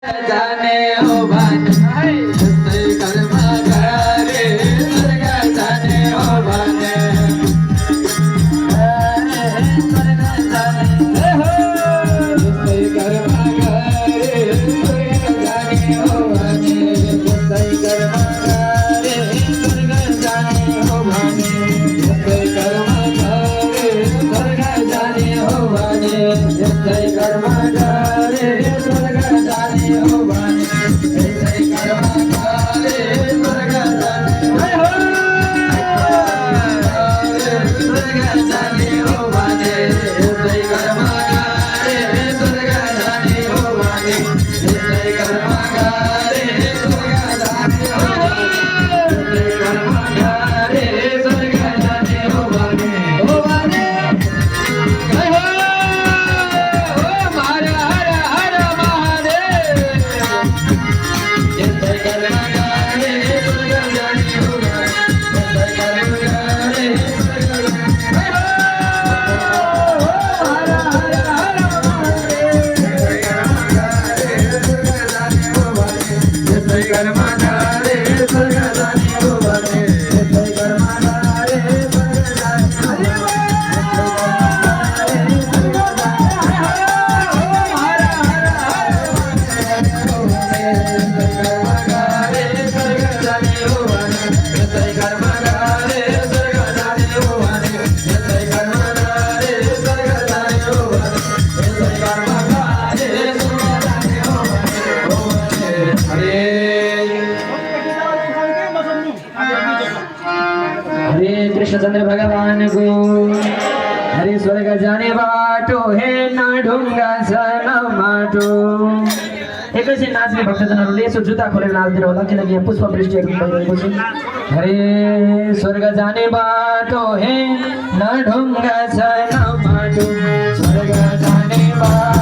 जाने हो भाने जैसे कर्मा करे स्वर्ग जाने हो भाने स्वर्ग जाने हो जैसे कर्मा करे स्वर्ग जाने हो भाने जैसे कर्मा करे स्वर्ग जाने हो भाने जैसे कर्मा करे स्वर्ग जाने हो भाने जैसे कर्मा करे स्वर्ग जाने हो भाने जैसे कर्मा करे स्वर्ग जाने हो स्वर्ग जाने हो भाने जैसे कर्मा करे स्वर्ग जाने हो भाने जैसे कर्मा करे स्वर्ग जाने हो जैसे कर्मा करे स्वर्ग जाने हो भाने हो भाने हरे कृष्णचंद्र भगवान को हरे स्वर्ग जाने बाटो हे ना ढुंगा सन माटो एकैछिन नाच्ने भक्तजनहरूले यसो जुत्ता खोलेर नाच्दिनु होला किनकि यहाँ पुष्प वृष्टि एकदम भइरहेको छ हरे स्वर्ग जाने बाटो हे ना ढुंगा सन माटो स्वर्ग जाने बाटो